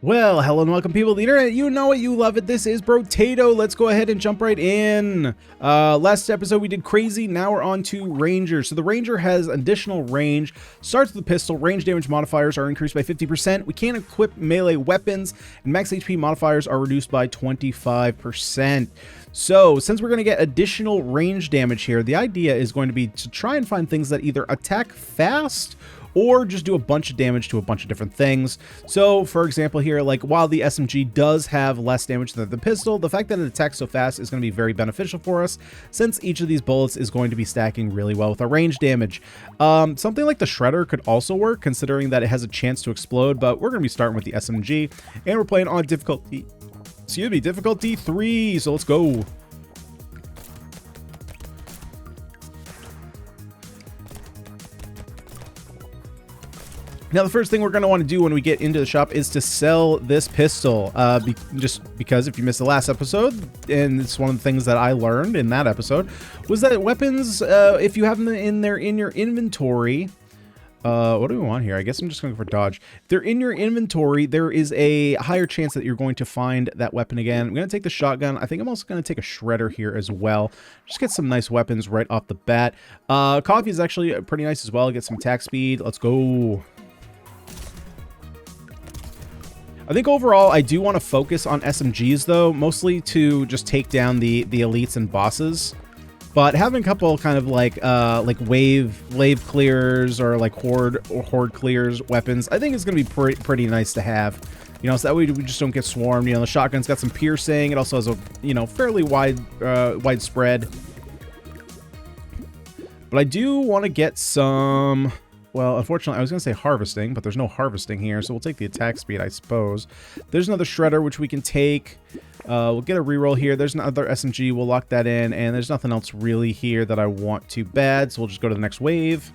Well, hello and welcome, people of the internet. You know it, you love it. This is Brotato. Let's go ahead and jump right in. Last episode we did crazy. Now we're on to Ranger. So the Ranger has additional range. Starts with the pistol. Range damage modifiers are increased by 50%. We can't equip melee weapons, and max HP modifiers are reduced by 25%. So, since we're going to get additional range damage here, the idea is going to be to try and find things that either attack fast or just do a bunch of damage to a bunch of different things. So, for example here, like, while the SMG does have less damage than the pistol, the fact that it attacks so fast is going to be very beneficial for us, since each of these bullets is going to be stacking really well with our range damage. Something like the Shredder could also work, considering that it has a chance to explode, but we're going to be starting with the SMG, and we're playing on difficulty 3, so let's go. Now, the first thing we're going to want to do when we get into the shop is to sell this pistol, just because if you missed the last episode, and it's one of the things that I learned in that episode, was that weapons, if you have them in your inventory, what do we want here? I guess I'm just going to go for dodge. If they're in your inventory, there is a higher chance that you're going to find that weapon again. I'm going to take the shotgun. I think I'm also going to take a shredder here as well. Just get some nice weapons right off the bat. Coffee is actually pretty nice as well. Get some attack speed. Let's go. I think overall I do want to focus on SMGs though, mostly to just take down the elites and bosses. But having a couple kind of like wave clears or like horde clears weapons, I think it's gonna be pretty nice to have. You know, so that way we just don't get swarmed. You know, the shotgun's got some piercing. It also has a, you know, fairly widespread. But I do want to get some. Well, unfortunately, I was going to say harvesting, but there's no harvesting here, so we'll take the attack speed, I suppose. There's another shredder, which we can take. We'll get a reroll here. There's another SMG. We'll lock that in, and there's nothing else really here that I want too bad, so we'll just go to the next wave.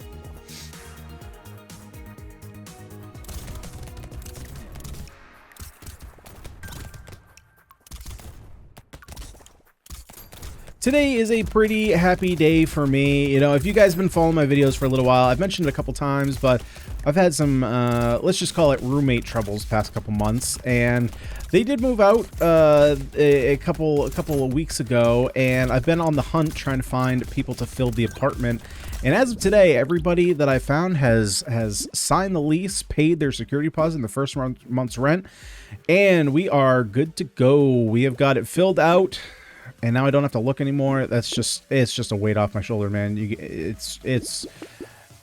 Today is a pretty happy day for me. You know, if you guys have been following my videos for a little while, I've mentioned it a couple times, but I've had some, let's just call it roommate troubles past couple months, and they did move out a couple of weeks ago, and I've been on the hunt trying to find people to fill the apartment. And as of today, everybody that I found has signed the lease, paid their security deposit in the first month's rent, and we are good to go. We have got it filled out. And now I don't have to look anymore. It's just a weight off my shoulder, man.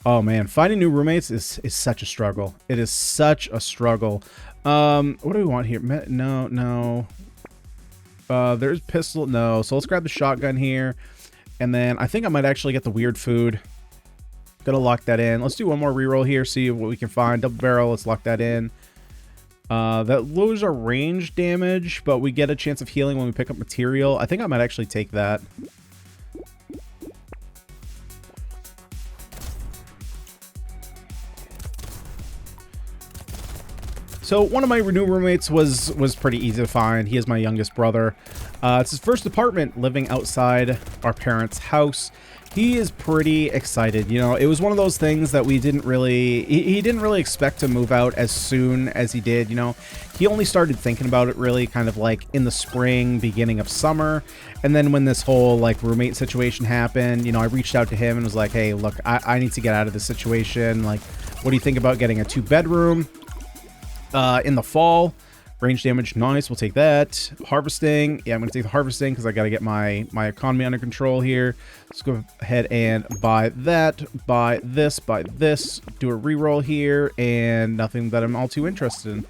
Oh man, finding new roommates is such a struggle. It is such a struggle. What do we want here? No. There's pistol. No. So let's grab the shotgun here, and then I think I might actually get the weird food. Gonna lock that in. Let's do one more reroll here. See what we can find. Double barrel. Let's lock that in. That lowers our range damage, but we get a chance of healing when we pick up material. I think I might actually take that. So one of my new roommates was pretty easy to find. He is my youngest brother. It's his first apartment living outside our parents' house. He is pretty excited. You know, it was one of those things that we didn't really, he didn't really expect to move out as soon as he did. You know, he only started thinking about it really kind of like in the spring, beginning of summer. And then when this whole like roommate situation happened, you know, I reached out to him and was like, hey, look, I need to get out of this situation. Like, what do you think about getting a 2-bedroom in the fall? Range damage, nice. We'll take that. Harvesting. Yeah, I'm going to take the harvesting because I got to get my economy under control here. Let's go ahead and buy that. Buy this. Buy this. Do a reroll here. And nothing that I'm all too interested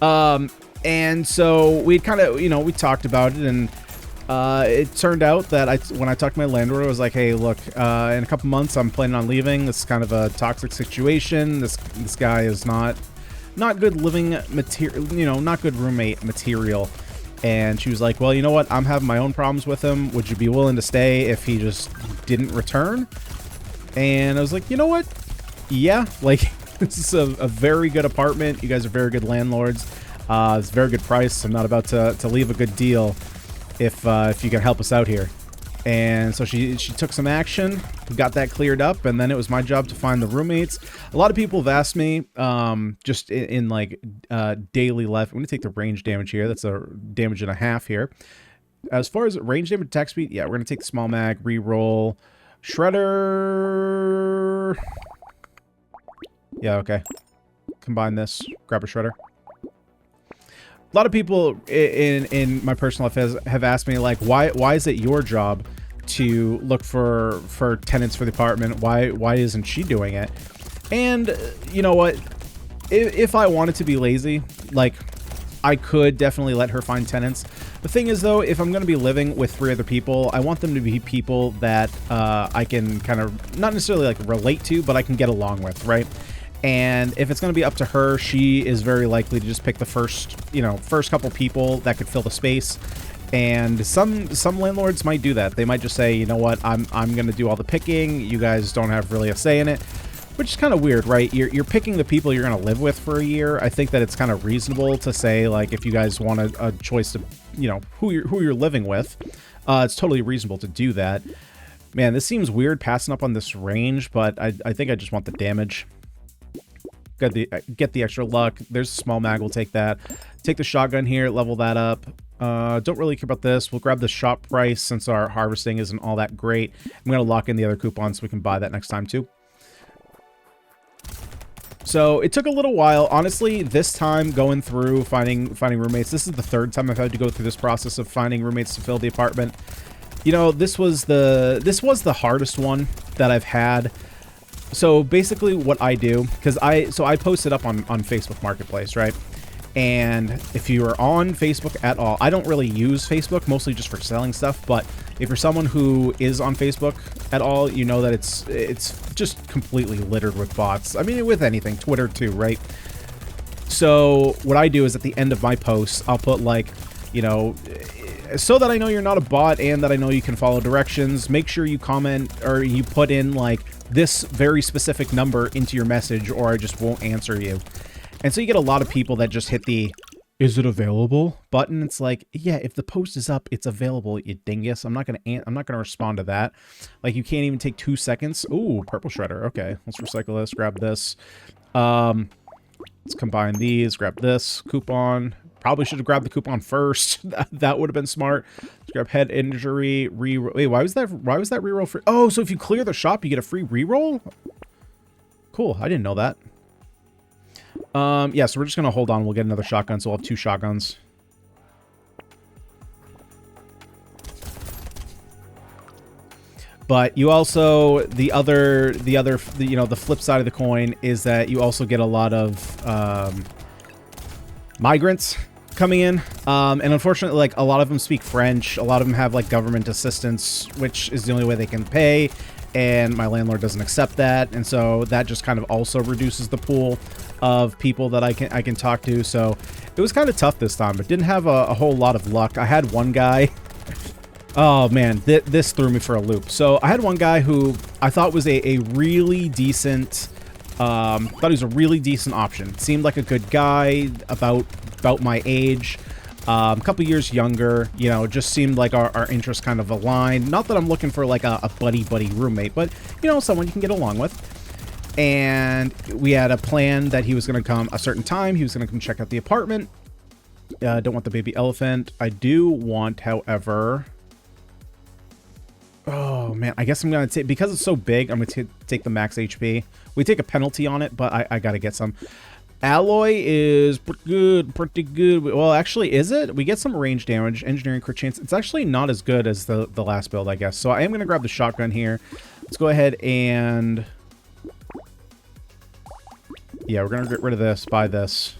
in. And so we kind of, you know, we talked about it. And it turned out that when I talked to my landlord, I was like, hey, look, in a couple months, I'm planning on leaving. This is kind of a toxic situation. This guy is not good living material, you know, not good roommate material. And she was like, well, you know what? I'm having my own problems with him. Would you be willing to stay if he just didn't return? And I was like, you know what? Yeah, like, this is a very good apartment. You guys are very good landlords. It's a very good price. I'm not about to leave a good deal if you can help us out here. And so she took some action, got that cleared up, and then it was my job to find the roommates. A lot of people have asked me, just in like daily life. I'm going to take the range damage here. That's a damage and a half here. As far as range damage attack speed, yeah, we're going to take the small mag, reroll, shredder. Yeah, okay. Combine this, grab a shredder. A lot of people in my personal life have asked me, like, why is it your job to look for tenants for the apartment? Why isn't she doing it? And you know what? If I wanted to be lazy, like, I could definitely let her find tenants. The thing is, though, if I'm going to be living with 3 other people, I want them to be people that I can kind of not necessarily like relate to, but I can get along with, right? And if it's going to be up to her, she is very likely to just pick the first couple people that could fill the space. And some landlords might do that. They might just say, you know what, I'm going to do all the picking. You guys don't have really a say in it, which is kind of weird, right? You're picking the people you're going to live with for a year. I think that it's kind of reasonable to say, like, if you guys want a choice to, you know, who you're living with, it's totally reasonable to do that. Man, this seems weird passing up on this range, but I think I just want the damage. Get the extra luck. There's a small mag. We'll take that. Take the shotgun here. Level that up. Don't really care about this. We'll grab the shop price since our harvesting isn't all that great. I'm going to lock in the other coupons so we can buy that next time too. So it took a little while. Honestly, this time going through finding roommates. This is the 3rd time I've had to go through this process of finding roommates to fill the apartment. You know, this was the hardest one that I've had. So basically what I do, because I post it up on Facebook Marketplace, right? And if you are on Facebook at all, I don't really use Facebook, mostly just for selling stuff, but if you're someone who is on Facebook at all, you know that it's just completely littered with bots. I mean, with anything, Twitter too, right? So what I do is at the end of my posts, I'll put, like, you know, so that I know you're not a bot and that I know you can follow directions, make sure you comment or you put in, like, this very specific number into your message or I just won't answer you. And so you get a lot of people that just hit the "is it available" button. It's like, yeah, if the post is up, it's available, you dingus. I'm not gonna respond to that. Like, you can't even take 2 seconds. Ooh, purple shredder. Okay, let's recycle this. Grab this. Let's combine these. Grab this coupon. Probably should have grabbed the coupon first. That would have been smart. Let's grab head injury. Wait, why was that reroll free? Oh, so if you clear the shop, you get a free reroll? Cool. I didn't know that. Yeah, so we're just going to hold on. We'll get another shotgun, so we'll have 2 shotguns. But you also, the flip side of the coin is that you also get a lot of migrants coming in. And unfortunately, like, a lot of them speak French. A lot of them have, like, government assistance, which is the only way they can pay. And my landlord doesn't accept that. And so that just kind of also reduces the pool of people that I can talk to. So it was kind of tough this time, but didn't have a whole lot of luck. I had one guy. Oh man, this threw me for a loop. So I had one guy who I thought was a really decent, thought he was a really decent option. Seemed like a good guy, about my age, a couple years younger. You know, just seemed like our interests kind of aligned. Not that I'm looking for like a buddy roommate, but you know, someone you can get along with. And we had a plan that he was going to come a certain time. He was going to come check out the apartment. Don't want the baby elephant. I do want, however... Oh, man. I guess I'm going to take... Because it's so big, I'm going to take the max HP. We take a penalty on it, but I got to get some. Alloy is pretty good. Well, actually, is it? We get some range damage, engineering crit chance. It's actually not as good as the last build, I guess. So I am going to grab the shotgun here. Let's go ahead and... Yeah, we're going to get rid of this, buy this.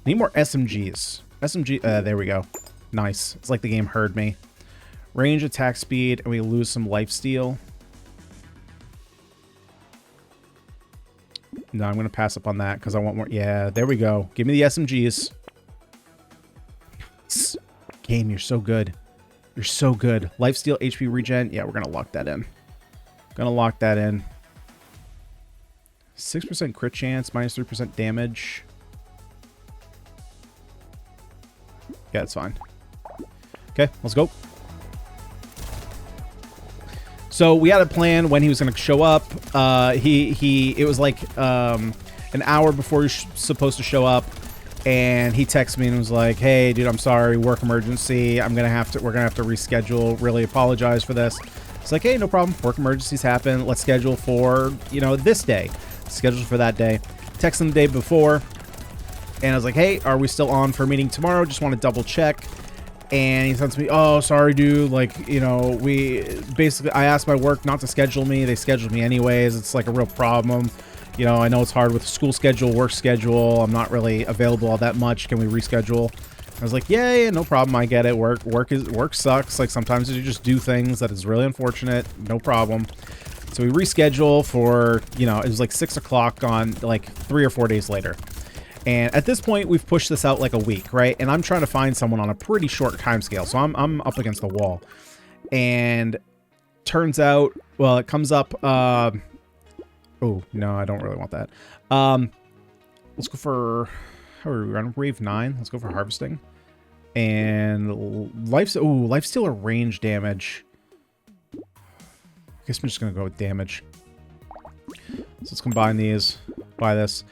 Need more SMGs. SMG, there we go. Nice. It's like the game heard me. Range, attack speed, and we lose some lifesteal. No, I'm going to pass up on that because I want more. Yeah, there we go. Give me the SMGs. Game, you're so good. You're so good. Lifesteal, HP regen. Yeah, we're going to lock that in. Going to lock that in. 6% crit chance, minus 3% damage. Yeah, it's fine. Okay, let's go. So we had a plan when he was going to show up. It was like an hour before he was supposed to show up, and he texted me and was like, "Hey, dude, I'm sorry, work emergency. We're gonna have to reschedule. Really apologize for this." It's like, "Hey, no problem. Work emergencies happen. Let's schedule for, you know, this day. Schedule for that day." Text him the day before, and I was like, "Hey, are we still on for a meeting tomorrow? Just want to double check." And he sends me, "Oh, sorry, dude. Like, you know, I asked my work not to schedule me. They scheduled me anyways. It's like a real problem. You know, I know it's hard with school schedule, work schedule. I'm not really available all that much. Can we reschedule?" I was like, yeah, no problem. I get it. Work sucks. Like, sometimes you just do things that is really unfortunate. No problem. So we reschedule for, you know, it was like 6 o'clock on like 3 or 4 days later. And at this point, we've pushed this out like a week, right? And I'm trying to find someone on a pretty short time scale. So I'm up against the wall. And turns out, well, it comes up... oh, no, I don't really want that. Let's go for... How are we on wave 9? Let's go for harvesting. And lifestealer range damage. I guess I'm just going to go with damage. So let's combine these. Buy this.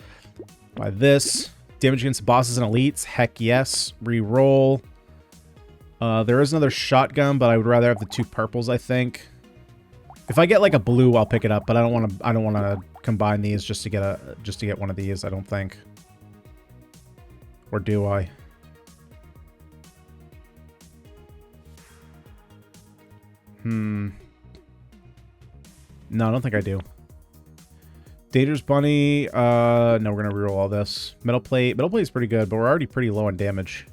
Buy this. Damage against bosses and elites. Heck yes. Reroll. There is another shotgun, but I would rather have the 2 purples, I think. If I get like a blue, I'll pick it up, but I don't want to combine these just to get one of these, I don't think. Or do I? No, I don't think I do. Dangerous Bunny. No, we're going to reroll all this. Metal Plate. Metal Plate is pretty good, but we're already pretty low on damage.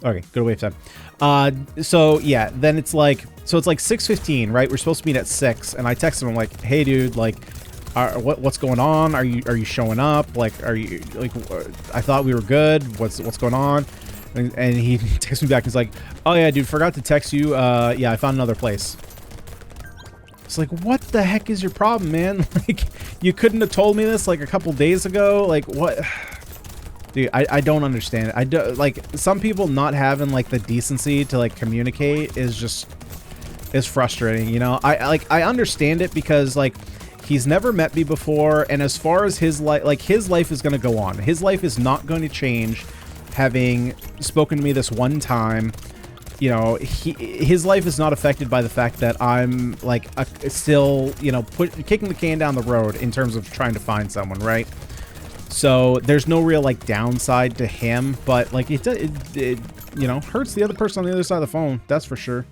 Okay, go to wave 10. So, yeah, then it's like... So it's like 6:15, right? We're supposed to meet at 6, and I text him, I'm like, "Hey, dude, like, what's going on? Are you showing up? Like, are you, like, I thought we were good. What's going on?" And he texts me back, he's like, "Oh, yeah, dude, forgot to text you. Yeah, I found another place." It's like, what the heck is your problem, man? Like, you couldn't have told me this, like, a couple days ago? Like, what... Dude, I don't understand it. I do, like, some people not having, like, the decency to, like, communicate is just... is frustrating, you know? I understand it because, like, he's never met me before, and as far as his life, like, his life is going to go on. His life is not going to change having spoken to me this one time. You know, his life is not affected by the fact that I'm, like, still, you know, kicking the can down the road in terms of trying to find someone, right? So there's no real, like, downside to him, but, like, it you know, hurts the other person on the other side of the phone, that's for sure.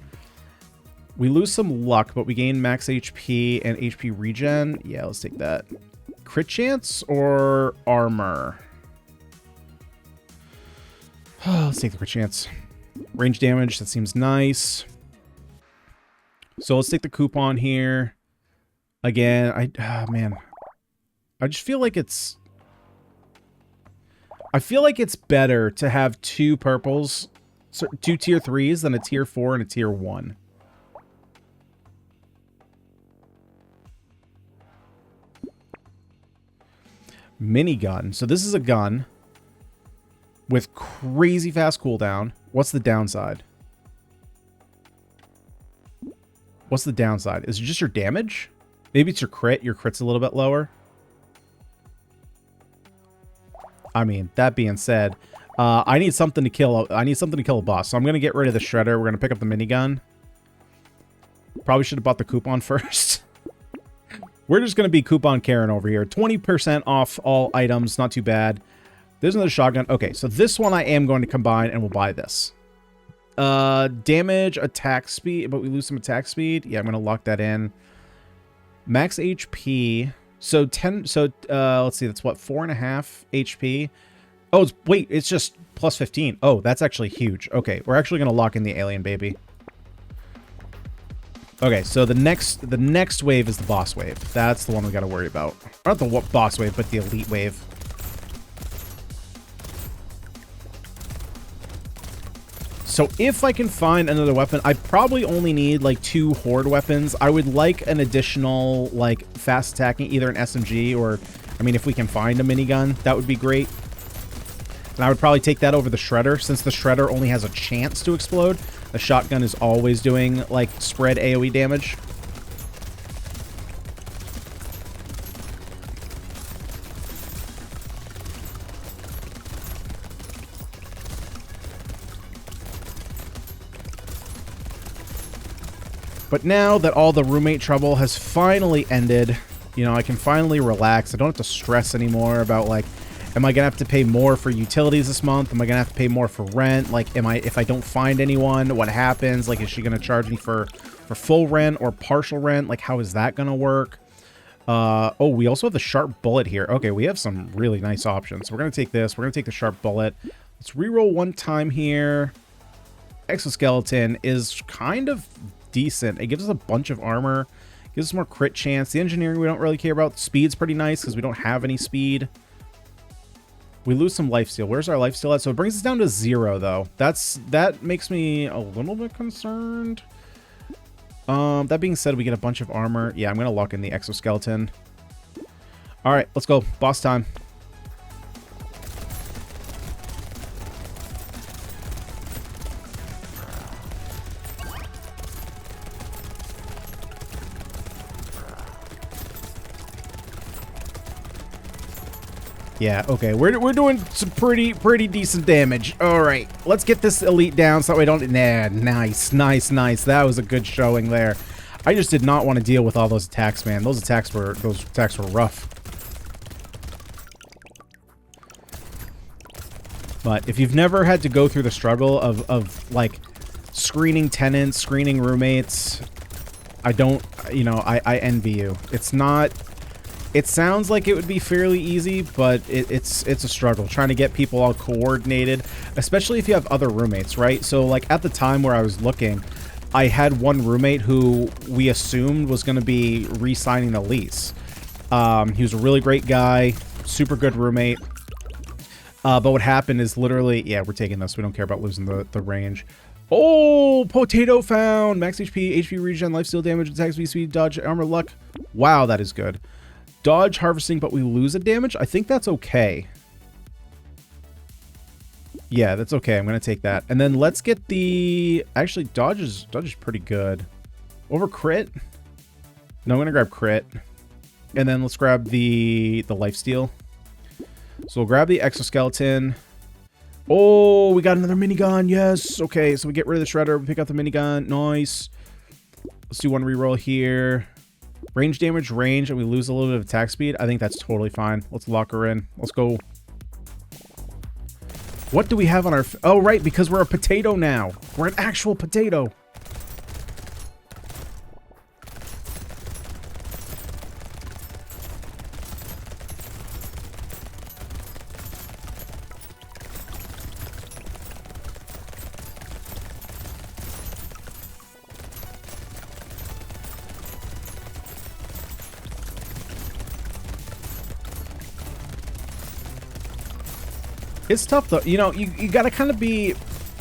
We lose some luck, but we gain max HP and HP regen. Yeah, let's take that. Crit chance or armor? Let's take the crit chance. Range damage, that seems nice. So let's take the coupon here. Again, man. I just feel like it's... I feel like it's better to have 2 purples, 2 tier 3s than a tier 4 and a tier 1. Minigun. So this is a gun with crazy fast cooldown. What's the downside? What's the downside? Is it just your damage? Maybe it's your crit. Your crit's a little bit lower. I mean, that being said, I need something to kill. I need something to kill a boss. So I'm gonna get rid of the shredder. We're gonna pick up the minigun. Probably should have bought the coupon first. We're just gonna be coupon Karen over here. 20% off all items. Not too bad. There's another shotgun. Okay, so this one I am going to combine, and we'll buy this. Damage, attack speed, but we lose some attack speed. Yeah, I'm gonna lock that in. Max HP. So 10. So let's see. That's what, 4.5 HP. Oh, wait. It's just plus 15. Oh, that's actually huge. Okay, we're actually gonna lock in the alien baby. Okay, so the next wave is the boss wave. That's the one we got to worry about. Not the boss wave, but the elite wave. So if I can find another weapon, I probably only need like 2 horde weapons. I would like an additional like fast attacking, either an SMG or, I mean, if we can find a minigun, that would be great. And I would probably take that over the shredder, since the shredder only has a chance to explode. The shotgun is always doing, like, spread AoE damage. But now that all the roommate trouble has finally ended, you know, I can finally relax. I don't have to stress anymore about, like, am I going to have to pay more for utilities this month? Am I going to have to pay more for rent? Like, if I don't find anyone, what happens? Like, is she going to charge me for full rent or partial rent? Like, how is that going to work? Oh, we also have the sharp bullet here. Okay, we have some really nice options. So we're going to take this. We're going to take the sharp bullet. Let's reroll one time here. Exoskeleton is kind of decent. It gives us a bunch of armor, gives us more crit chance. The engineering we don't really care about. Speed's pretty nice because we don't have any speed. We lose some lifesteal. Where's our lifesteal at? So it brings us down to 0 though. That makes me a little bit concerned. That being said, we get a bunch of armor. Yeah, I'm gonna lock in the exoskeleton. All right, let's go. Boss time. Yeah, okay, we're doing some pretty decent damage. All right, let's get this elite down so we don't... Nah, nice. That was a good showing there. I just did not want to deal with all those attacks, man. Those attacks were rough. But if you've never had to go through the struggle of like screening tenants, screening roommates, I envy you. It's not... It sounds like it would be fairly easy, but it's a struggle trying to get people all coordinated, especially if you have other roommates, right? So, like, at the time where I was looking, I had one roommate who we assumed was going to be re-signing the lease. He was a really great guy, super good roommate. But what happened is literally... Yeah, we're taking this. We don't care about losing the range. Oh, potato found! Max HP regen, lifesteal damage, attack speed, dodge, armor, luck. Wow, that is good. Dodge, harvesting, but we lose a damage? I think that's okay. Yeah, that's okay. I'm going to take that. And then let's get the... Actually, dodge is pretty good. Over crit? No, I'm going to grab crit. And then let's grab the lifesteal. So we'll grab the exoskeleton. Oh, we got another minigun. Yes. Okay, so we get rid of the shredder. We pick up the minigun. Nice. Let's do one reroll here. Range damage, range, and we lose a little bit of attack speed. I think that's totally fine. Let's lock her in. Let's go. What do we have on our... Oh, right, because we're a potato now. We're an actual potato. It's tough though, you know, you gotta kind of be...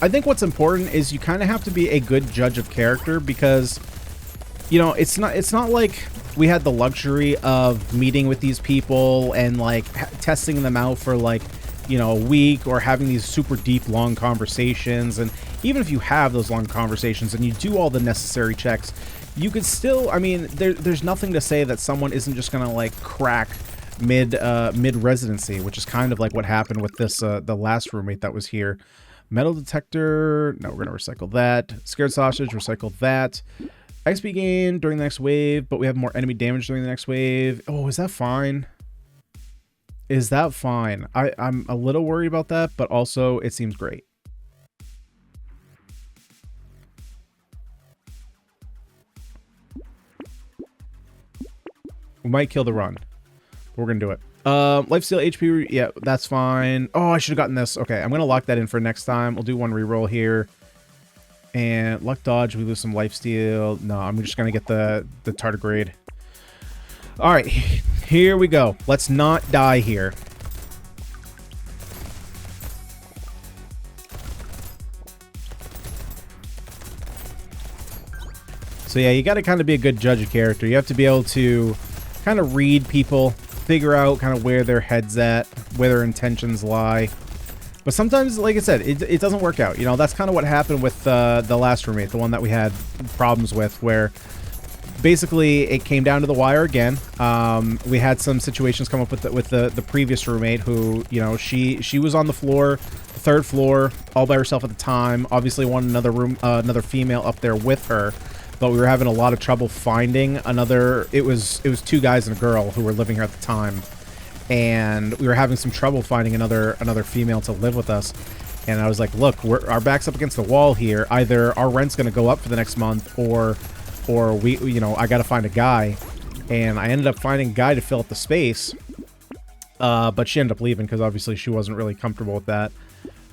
I think what's important is you kind of have to be a good judge of character, because, you know, it's not like we had the luxury of meeting with these people and like testing them out for like, you know, a week, or having these super deep long conversations. And even if you have those long conversations and you do all the necessary checks, you could still, I mean, there's nothing to say that someone isn't just gonna like crack mid residency, which is kind of like what happened with this the last roommate that was here. Metal detector, no, we're gonna recycle that. Scared sausage, recycle that. XP gain during the next wave, but we have more enemy damage during the next wave. Oh, is that fine? Is that fine? I'm a little worried about that, but also it seems great. We might kill the run. We're gonna do it. Lifesteal HP, yeah, that's fine. Oh, I should have gotten this. Okay, I'm gonna lock that in for next time. We'll do one reroll here. And luck dodge, we lose some lifesteal. No, I'm just gonna get the tardigrade. All right, here we go. Let's not die here. So yeah, you got to kind of be a good judge of character. You have to be able to kind of read people, figure out kind of where their head's at, where their intentions lie. But sometimes, like I said, it doesn't work out. You know, that's kind of what happened with the last roommate, the one that we had problems with, where basically it came down to the wire again. We had some situations come up with the previous roommate who, you know, she was on the floor, the third floor, all by herself at the time. Obviously wanted another female up there with her, but we were having a lot of trouble finding another. It was 2 guys and a girl who were living here at the time. And we were having some trouble finding another female to live with us. And I was like, look, our back's up against the wall here. Either our rent's going to go up for the next month, or we, you know, I got to find a guy. And I ended up finding a guy to fill up the space. But she ended up leaving because obviously she wasn't really comfortable with that.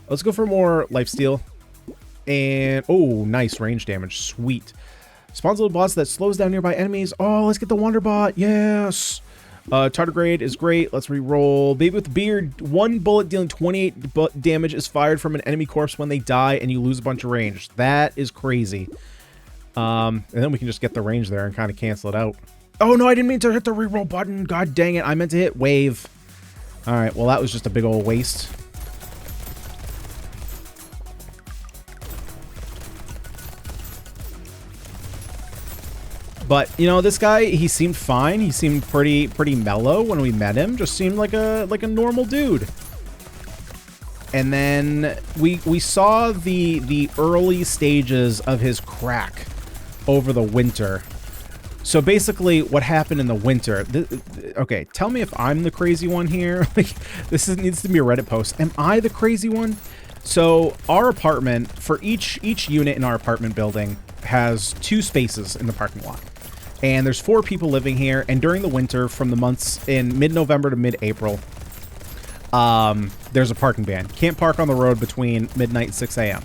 Let's go for more lifesteal. And, oh, nice range damage. Sweet. Spawns a little boss that slows down nearby enemies. Oh, let's get the Wonder Bot. Yes. Tardigrade is great. Let's re-roll. Baby with the Beard. 1 bullet dealing 28 damage is fired from an enemy corpse when they die, and you lose a bunch of range. That is crazy. And then we can just get the range there and kind of cancel it out. Oh, no, I didn't mean to hit the re-roll button. God dang it. I meant to hit wave. All right, well, that was just a big old waste. But, you know, this guy, he seemed fine. He seemed pretty mellow when we met him. Just seemed like a normal dude. And then we saw the early stages of his crack over the winter. So basically, what happened in the winter? Okay, tell me if I'm the crazy one here. Like, needs to be a Reddit post. Am I the crazy one? So our apartment, for each unit in our apartment building, has 2 spaces in the parking lot. And there's 4 people living here, and during the winter, from the months in mid-November to mid-April, there's a parking ban. Can't park on the road between midnight and 6 a.m.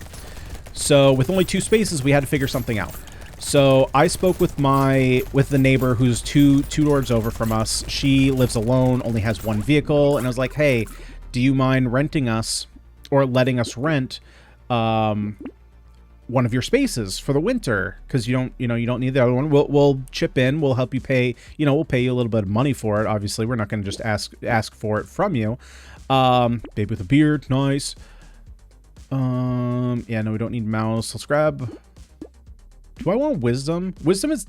So with only 2 spaces, we had to figure something out. So I spoke with the neighbor who's two doors over from us. She lives alone, only has 1 vehicle, and I was like, hey, do you mind renting us or letting us rent one of your spaces for the winter, because you don't need the other one. We'll chip in, we'll help you pay, we'll pay you a little bit of money for it. Obviously, we're not going to just ask for it from you. Baby with a beard, nice. Yeah, no, we don't need mouse. Let's grab. Do I want wisdom? Wisdom is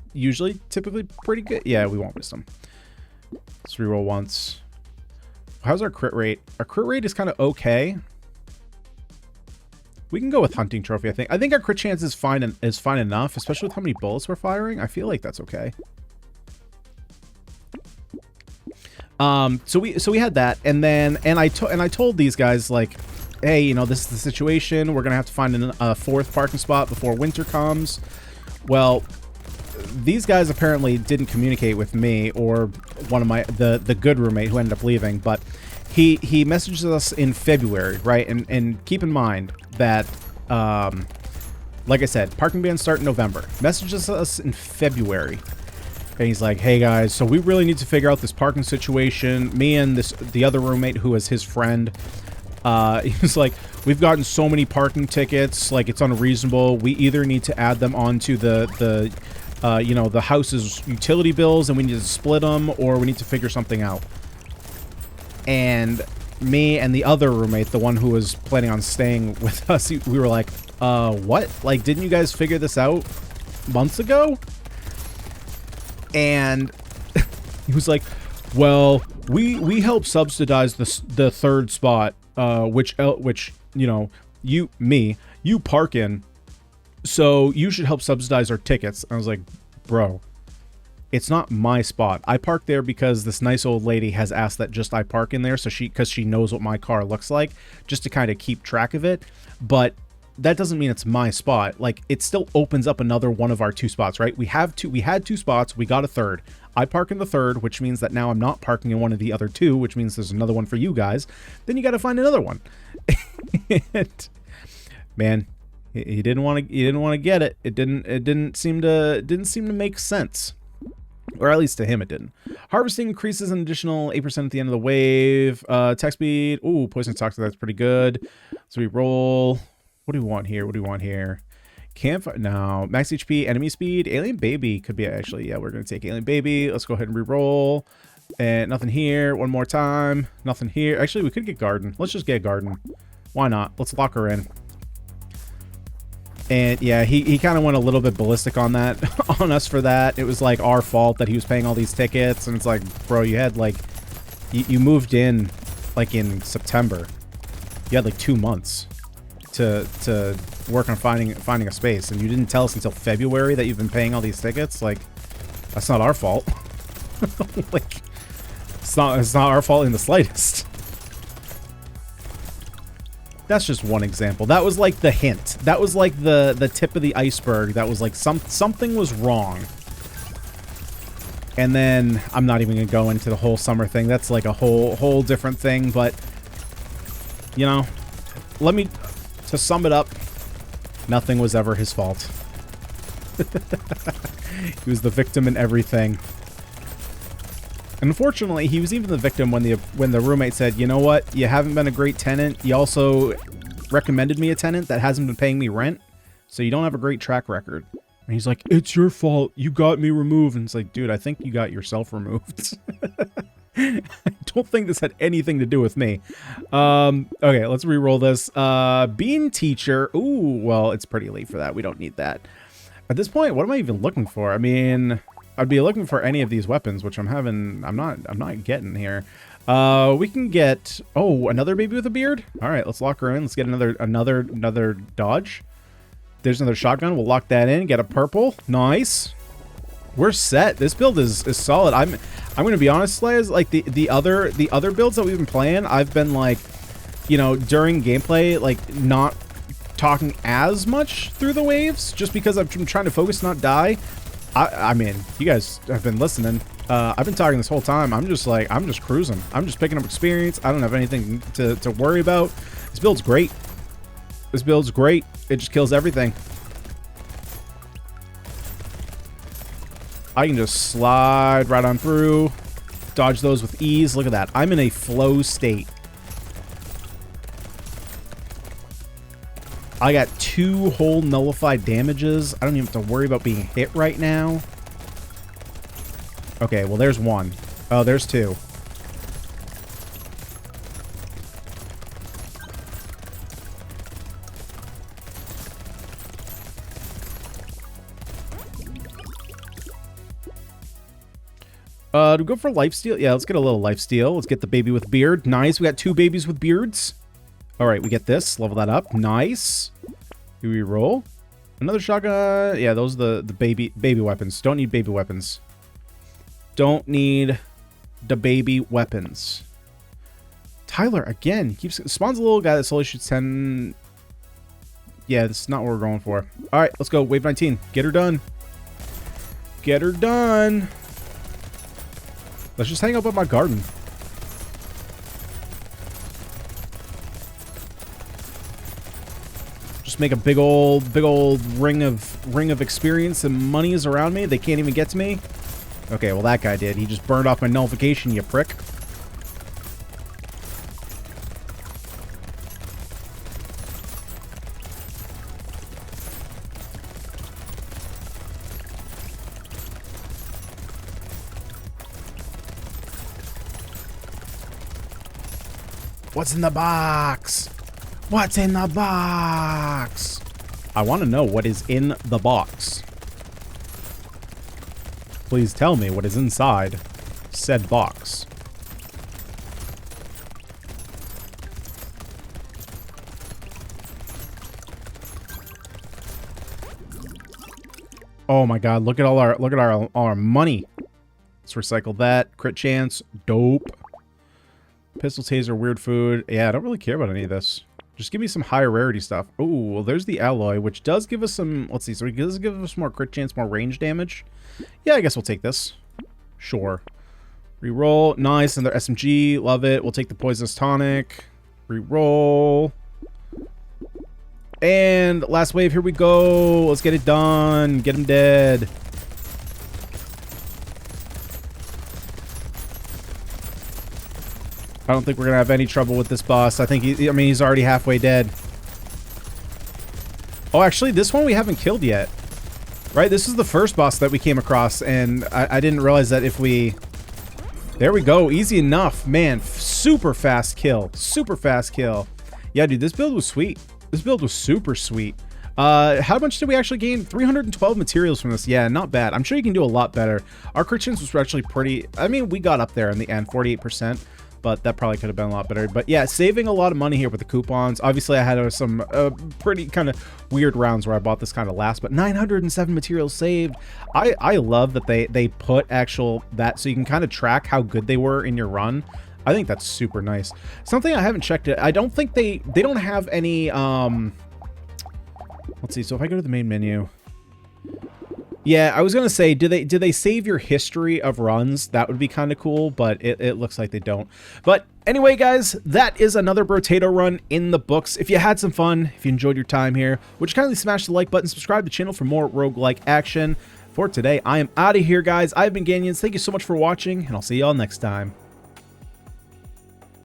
typically pretty good. Yeah, we want wisdom. Let's reroll once. How's our crit rate? Our crit rate is kind of okay. We can go with hunting trophy, I think. I think our crit chance is fine enough, especially with how many bullets we're firing. I feel like that's okay. So we had that, and I told these guys, like, hey, this is the situation. We're gonna have to find a 4th parking spot before winter comes. Well, these guys apparently didn't communicate with me or one of the good roommate who ended up leaving, but he messages us in February, right? And keep in mind that, like I said, parking bans start in November. Messages us in February. And he's like, hey guys, so we really need to figure out this parking situation. Me and the other roommate who was his friend, he was like, we've gotten so many parking tickets, like it's unreasonable. We either need to add them onto the house's utility bills and we need to split them, or we need to figure something out. And me and the other roommate, the one who was planning on staying with us, we were like, what? Like, didn't you guys figure this out months ago? And he was like, well, we help subsidize the 3rd spot, which you park in, so you should help subsidize our tickets. I was like, bro, it's not my spot. I park there because this nice old lady has asked that just I park in there, so because she knows what my car looks like, just to kind of keep track of it. But that doesn't mean it's my spot. Like, it still opens up another one of our 2 spots, right? We had 2 spots. We got a 3rd. I park in the 3rd, which means that now I'm not parking in one of the other 2, which means there's another one for you guys. Then you got to find another one. And, man, he didn't want to get it. It didn't seem to make sense. Or at least to him it didn't. Harvesting increases an additional 8% at the end of the wave. Attack speed. Ooh, poison toxic, that's pretty good. So we roll. What do we want here? Campfire. No. Max HP, enemy speed. Alien Baby could be actually. Yeah, we're going to take Alien Baby. Let's go ahead and re-roll. And nothing here. One more time. Nothing here. Actually, we could get Garden. Let's just get Garden. Why not? Let's lock her in. And yeah, he kind of went a little bit ballistic on that, on us for that. It was like our fault that he was paying all these tickets, and it's like, bro, you had like, you moved in like in September. You had like 2 months to work on finding a space, and you didn't tell us until February that you've been paying all these tickets. Like, that's not our fault. Like, it's not our fault in the slightest. That's just one example. That was like the hint. That was like the tip of the iceberg. That was like something was wrong. And then I'm not even gonna go into the whole summer thing. That's like a whole different thing. But you know, to sum it up, nothing was ever his fault. He was the victim in everything. And unfortunately, he was even the victim when the roommate said, you know what, you haven't been a great tenant. You also recommended me a tenant that hasn't been paying me rent, so you don't have a great track record. And he's like, it's your fault. You got me removed. And it's like, dude, I think you got yourself removed. I don't think this had anything to do with me. Okay, let's re-roll this. Bean teacher. Ooh, well, it's pretty late for that. We don't need that. At this point, what am I even looking for? I mean, I'd be looking for any of these weapons, which I'm not getting here. We can get, oh, another baby with a beard. All right, let's lock her in. Let's get another dodge. There's another shotgun. We'll lock that in. Get a purple. Nice. We're set. This build is solid. I'm gonna be honest, Slayers. Like the other builds that we've been playing, I've been like, you know, during gameplay, like not talking as much through the waves, just because I'm trying to focus, not die. I mean, you guys have been listening. I've been talking this whole time. I'm just cruising. I'm just picking up experience. I don't have anything to worry about. This build's great. This build's great. It just kills everything. I can just slide right on through. Dodge those with ease. Look at that. I'm in a flow state. I got 2 whole nullified damages. I don't even have to worry about being hit right now. Okay, well, there's 1. Oh, there's 2. Do we go for lifesteal? Yeah, let's get a little lifesteal. Let's get the baby with beard. Nice. We got 2 babies with beards. All right, we get this. Level that up. Nice. Do we roll? Another shotgun. Yeah, those are the baby weapons. Don't need baby weapons. Don't need the baby weapons. Tyler, again, spawns a little guy that slowly shoots 10. Yeah, this is not what we're going for. All right, let's go. Wave 19. Get her done. Get her done. Let's just hang out by my garden. Just make a big old ring of experience, and money is around me. They can't even get to me. Okay, well that guy did. He just burned off my nullification, you prick. What's in the box? What's in the box? I want to know what is in the box. Please tell me what is inside said box. Oh my god, look at our money. Let's recycle that. Crit chance, dope. Pistol taser, weird food. Yeah, I don't really care about any of this. Just give me some higher rarity stuff. Oh, well, there's the alloy, which does give us some... Let's see. So it does give us more crit chance, more range damage. Yeah, I guess we'll take this. Sure. Reroll. Nice. Another SMG. Love it. We'll take the poisonous tonic. Reroll. And last wave. Here we go. Let's get it done. Get him dead. I don't think we're gonna have any trouble with this boss. I think he's already halfway dead. Oh, actually, this one we haven't killed yet. Right? This is the first boss that we came across, and I didn't realize that if we... There we go. Easy enough. Man, super fast kill. Super fast kill. Yeah, dude, this build was sweet. This build was super sweet. How much did we actually gain? 312 materials from this. Yeah, not bad. I'm sure you can do a lot better. Our crit chance was actually pretty... I mean, we got up there in the end, 48%. But that probably could have been a lot better. But yeah, saving a lot of money here with the coupons. Obviously, I had some pretty kind of weird rounds where I bought this kind of last, but 907 materials saved. I love that they put that so you can kind of track how good they were in your run. I think that's super nice. Something I haven't checked it. I don't think they don't have any. Let's see. So if I go to the main menu. Yeah, I was gonna say, do they save your history of runs? That would be kind of cool, but it looks like they don't. But anyway, guys, that is another Brotato run in the books. If you had some fun, if you enjoyed your time here, would you kindly smash the like button, subscribe to the channel for more roguelike action. For today, I am out of here, guys. I've been Ganyonz. Thank you so much for watching, and I'll see y'all next time.